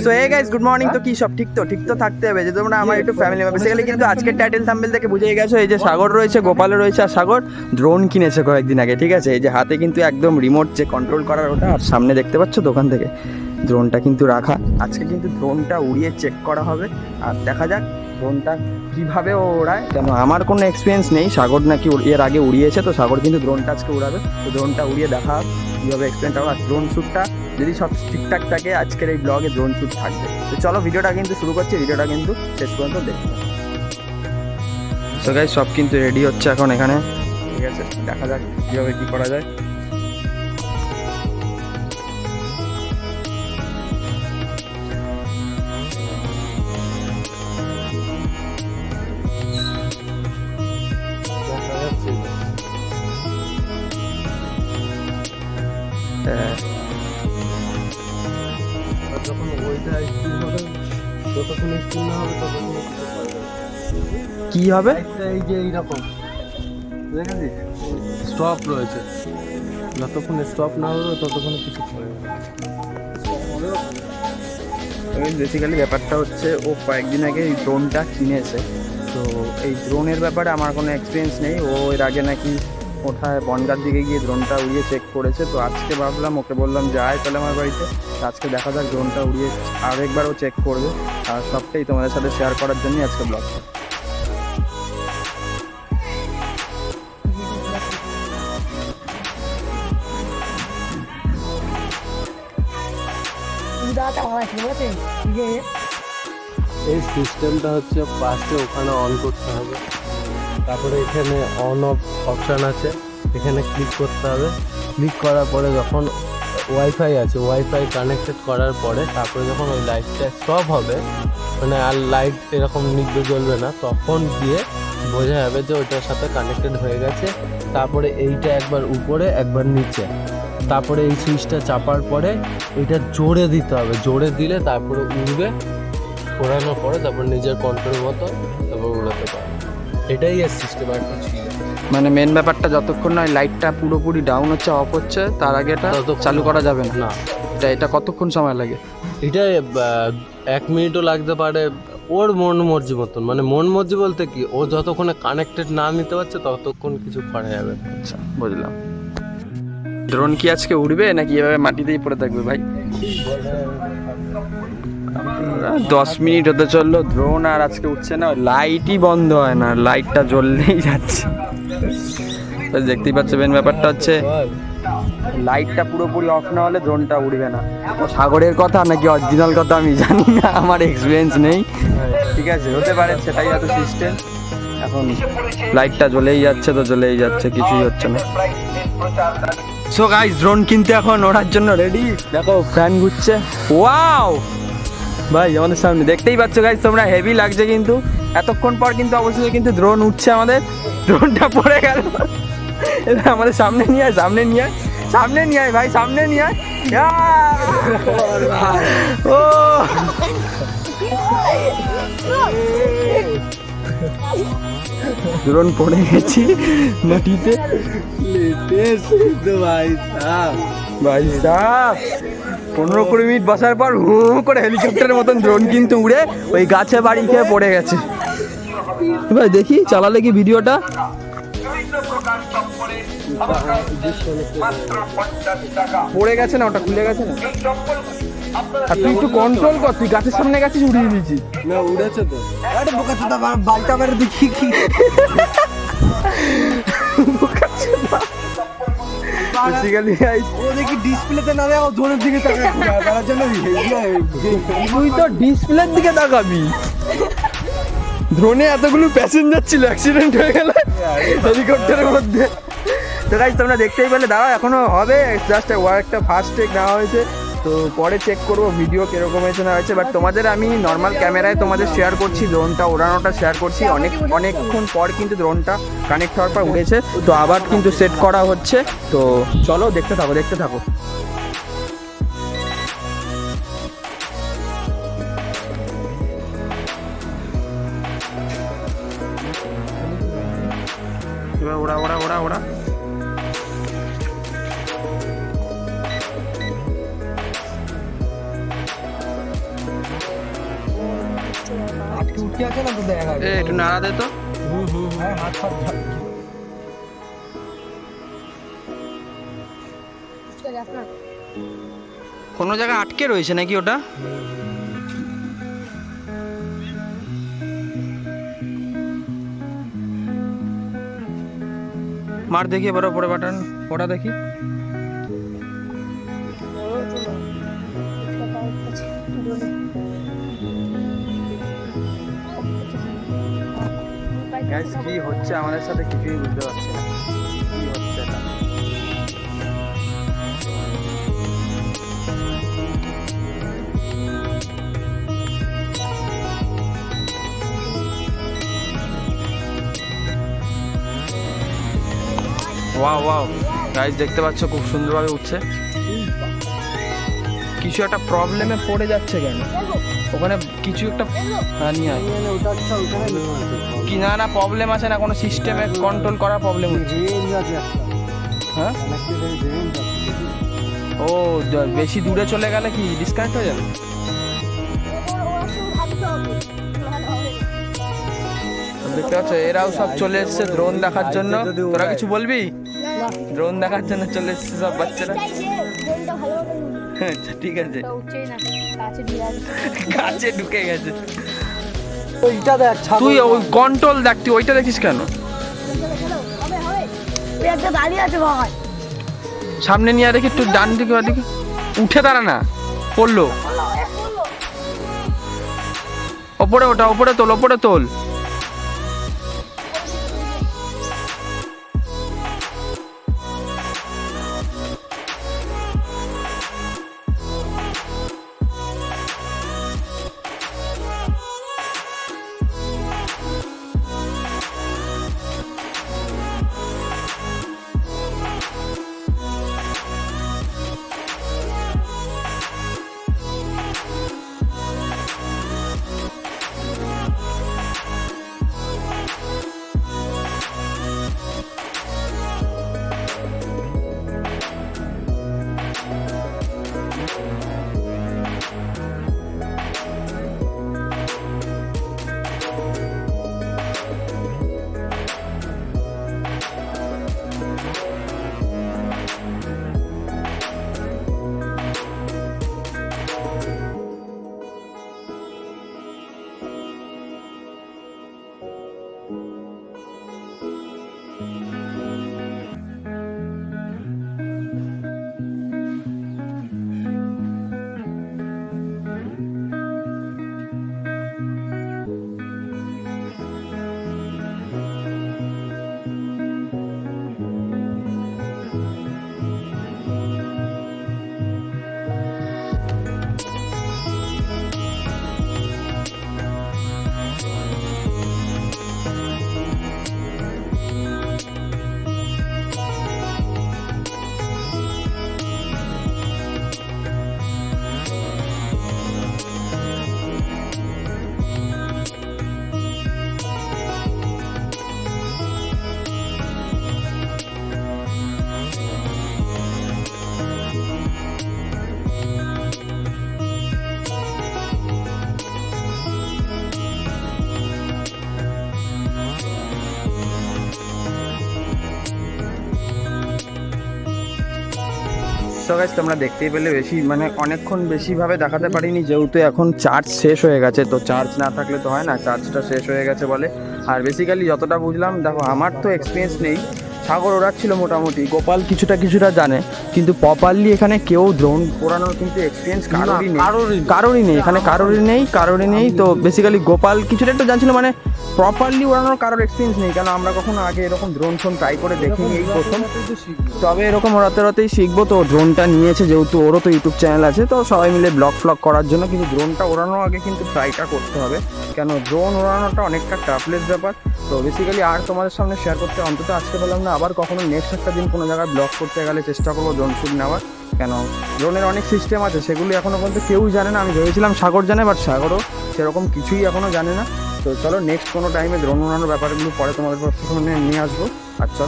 So hey guys good morning. তো কি সব ঠিক তো থাকতে হবে যে তোমরা আমার একটু ফ্যামিলি মেম্বার। বেসিক্যালি কিন্তু আজকের টাইটেল থাম্বনেল থেকে বুঝেই গেছো, এই যে সাগর রয়েছে, গোপাল রয়েছে, আর সাগর ড্রোন কিনেছে কয়েকদিন আগে, ঠিক আছে। এই যে হাতে কিন্তু একদম রিমোট যে কন্ট্রোল করার ওটা, আর সামনে দেখতে পাচ্ছ দোকান থেকে ড্রোনটা কিন্তু রাখা। আজকে কিন্তু ড্রোনটা উড়িয়ে চেক করা হবে, আর দেখা যাক ড্রোনটা কীভাবে ও ওড়ায়। কেন আমার কোনো এক্সপিরিয়েন্স নেই, সাগর নাকি এর আগে উড়িয়েছে, তো সাগর কিন্তু ড্রোনটা আজকে উড়াবে। তো ড্রোনটা উড়িয়ে দেখা কীভাবে এক্সপিরিয়েন্স হবে। আর ড্রোন শ্যুটটা যদি সব ঠিকঠাক থাকে আজকের এই ব্লগে ড্রোন শ্যুট থাকবে। তো চলো ভিডিওটা কিন্তু শুরু করছি, ভিডিওটা কিন্তু শেষ পর্যন্ত দেখতে। সো গাইস সব কিন্তু রেডি হচ্ছে এখন এখানে, ঠিক আছে। দেখা যাক কীভাবে কী করা যায়। যখন ওইটা স্পিন হবে, যতক্ষণ স্পিন না হবে ততক্ষণ কি হবে? এই যে এইরকম দেখেছিস স্টপ রয়েছে, যতক্ষণ স্টপ না হবে ততক্ষণ কিছু করে না। বেসিক্যালি ব্যাপারটা হচ্ছে ও কয়েকদিন আগে এই ড্রোনটা কিনেছে, তো এই ড্রোনের ব্যাপারে আমার কোনো এক্সপিরিয়েন্স নেই। ও এর আগে নাকি কোথায় বনগার দিকে গিয়ে ড্রোনটা উড়িয়ে চেক করেছে। তো আজকে ভাবলাম, ওকে বললাম যায় তাহলে আমার বাড়িতে, আজকে দেখা যাক ড্রোনটা উড়িয়ে আরেকবারও চেক করবে, আর সবটাই তোমাদের সাথে শেয়ার করার জন্যই আজকে ব্লগটা। এই সিস্টেমটা হচ্ছে ফার্স্টে ওখানে অন করতে হবে, তারপরে এখানে অন অফ অপশান আছে, এখানে ক্লিক করতে হবে। ক্লিক করার পরে যখন ওয়াইফাই আছে, ওয়াইফাই কানেক্টেড করার পরে তারপরে যখন ওই লাইটটা স্টপ হবে, মানে আর লাইট এরকম নিভে জ্বলবে না, তখন গিয়ে বোঝা যাবে যে ওইটার সাথে কানেক্টেড হয়ে গেছে। তারপরে এইটা একবার উপরে একবার নিচে, তারপরে এই সুইচটা চাপার পরে এটা জোরে দিতে হবে, জোরে দিলে তারপরে উড়বে, ঘোরানোর পরে তারপর নিজের কন্ট্রোল মতো তারপর উড়াতে পারবে। এটাই এর সিস্টেম আর কিছু না। মানে মেন ব্যাপারটা যতক্ষণ না লাইটটা পুরোপুরি ডাউন হচ্ছে, অফ হচ্ছে, তার আগে এটা চালু করা যাবে না। এটা কতক্ষণ সময় লাগে? এটা 1 মিনিটও লাগতে পারে, ওর মন মর্জি মতন। মানে মন মর্জি বলতে কি, ও যতক্ষণে কানেক্টেড না নিতে পারছে ততক্ষণ কিছু করা যাবে। আচ্ছা বুঝলাম। ড্রোন কি আজকে উড়বে নাকি এভাবে মাটিতেই পড়ে থাকবে ভাই? 10 মিনিট হতে চললো, ড্রোন আর আজকে উঠছে না, লাইটই বন্ধ হয় না, লাইটটা জ্বললেই যাচ্ছে। দেখতেই পাচ্ছ মেন ব্যাপারটা হচ্ছে লাইটটা পুরোপুরি অফ না হলে ড্রোনটা উড়বে না। সাগরের কথা নাকি অরিজিনাল কথা আমি জানি না, আমার এক্সপিরিয়েন্স নেই, ঠিক আছে, হতে পারে সেটাই হয়তো সিস্টেম। এখন লাইটটা জ্বলেই যাচ্ছে, তো জ্বলেই যাচ্ছে, কিছুই হচ্ছে না। সো গাইস ড্রোন কিন্তু এখন ওড়ার জন্য রেডি। দেখো ফ্যান ঘুরছে, ওয়াও ভাই আমাদের সামনে দেখতেই পাচ্ছ গাইস তোমরা, হেভি লাগছে কিন্তু। এতক্ষণ পর কিন্তু অবশ্যই কিন্তু ড্রোন উঠছে আমাদের। ড্রোনটা পড়ে গেল, এটা আমাদের সামনে নিয়ে আয়, সামনে নিয়ে আয়, সামনে নিয়ে আয় ভাই, সামনে নিয়ে আয়। ও ড্রোন পড়ে গেছি মাটিতে। ভাই সাহ 15-20 মিনিট বসার পর হু করে হেলিকপ্টারের মতন ড্রোন কিন্তু উড়ে ওই গাছে বাড়ি খেয়ে পড়ে গেছে। ভাই দেখি চালালে কি ভিডিওটা? পড়ে গেছে না, ওটা খুলে গেছে না। আর তুই একটু কন্ট্রোল কর, তুই গাছের সামনে গেছিস, উড়িয়ে দিয়েছি না, উড়েছে তো। আরে বোকা চোদা, বালটা মেরে দেখি কি বেসিক্যালি ও দেখি ডিসপ্লেতে না দেয়, ও ড্রোনের দিকে তাকায়, তার জন্য তুই তো ডিসপ্লের দিকে তাকাবি। ড্রোনে এতগুলো প্যাসেঞ্জার ছিল, অ্যাক্সিডেন্ট হয়ে গেল হেলিকপ্টারের মধ্যে। তো গাইস তোমরা দেখতেই পেলে, দাঁড়াও এখনো হবে, জাস্ট একটা ফার্স্ট টেক নেওয়া হয়েছে, তো পরে চেক করবো ভিডিও কীরকম হয়েছে না হয়েছে। বাট তোমাদের আমি নর্মাল ক্যামেরায় তোমাদের শেয়ার করছি, ড্রোনটা ওড়ানোটা শেয়ার করছি। অনেকক্ষণ পর কিন্তু ড্রোনটা কানেক্ট হওয়ার পর উড়েছে, তো আবার কিন্তু সেট করা হচ্ছে। তো চলো দেখতে থাকো। ওড়া পাখি আছে না তো দেখা এ একটু নাড়া দে তো। হ্যাঁ হাত ফাত কোনো জায়গায় আটকে রয়েছে নাকি ওটা? মার দেখি এবার ওপরে বাটন ওটা দেখি। গাইস কি হচ্ছে আমাদের সাথে কিছুই বুঝতে পারছি না কি হচ্ছে এটা। ওয়াও ওয়াও গাইস দেখতে পাচ্ছ খুব সুন্দরভাবে উঠছে। কিছু একটা প্রবলেমে পড়ে যাচ্ছে কেন ওখানে কিছু একটা নিয়ে আয়। কি না না প্রবলেম আছে না কোনো সিস্টেমে কন্ট্রোল করা প্রবলেম হচ্ছে। হ্যাঁ ও বেশি দূরে চলে গেলে কি ডিসকানেক্ট হয়ে যাবে? দেখতে পাচ্ছ এরাও সব চলে এসছে ড্রোন দেখার জন্য। তোরা কিছু বলবি? ড্রোন দেখার জন্য চলে এসছে সব বাচ্চারা। আচ্ছা ঠিক আছে কাছে ঢুকে গেছে। ওইটা দেখ তুই ওই কন্ট্রোল দেখ তুই ওইটা দেখিস কেন? সামনে নিয়ে দেখি একটু ডান দিকে বা দিকে উঠে দাঁড়া না পড়লো। ওপরে ওটা ওপরে তোল ওপরে তোল। সো গাইস তোমরা দেখতেই পেলে বেশি মানে অনেকক্ষণ বেশিভাবে দেখাতে পারিনি যেহেতু এখন চার্জ শেষ হয়ে গেছে। তো চার্জ না থাকলে তো হয় না, চার্জটা শেষ হয়ে গেছে বলে। আর বেসিক্যালি যতটা বুঝলাম দেখো আমার তো এক্সপিরিয়েন্স নেই, সাগর ওড়াচ্ছিল মোটামুটি, গোপাল কিছুটা জানে, কিন্তু প্রপারলি এখানে কেউ ড্রোন ওড়ানোর কিন্তু এক্সপিরিয়েন্স কারোরই নেই। তো বেসিক্যালি গোপাল কিছুটা একটু জানছিল, মানে প্রপারলি ওড়ানোর কারোর এক্সপিরিয়েন্স নেই, কেন আমরা কখনো আগে এরকম ড্রোন ফোন ট্রাই করে দেখিনি, এই প্রথম। তবে এরকম ওড়াতেই শিখবো। তো ড্রোনটা নিয়েছে যেহেতু, ওরও তো ইউটিউব চ্যানেল আছে, তো সবাই মিলে ব্লগ করার জন্য। কিন্তু ড্রোনটা ওড়ানোর আগে কিন্তু ট্রাইটা করতে হবে, কেন ড্রোন ওড়ানোটা অনেকটা টাফলেস ব্যাপার। তো বেসিক্যালি আর তোমাদের সামনে শেয়ার করতে অন্তত আজকে বললাম না, আবার কখনো নেক্সট একটা দিন কোনো জায়গায় ব্লগ করতে গেলে চেষ্টা করবো ড্রোন শ্যুট নেওয়ার, কেন ড্রোনের অনেক সিস্টেম আছে, সেগুলি এখনও পর্যন্ত কেউই জানে না। আমি ভেবেছিলাম সাগর জানে, বাট সাগরও সেরকম কিছুই এখনও জানে না। তো চলো নেক্সট কোনো টাইমে ড্রোন ওড়ানোর ব্যাপারগুলো পরে তোমাদের সামনে নিয়ে আসবো। আর চলো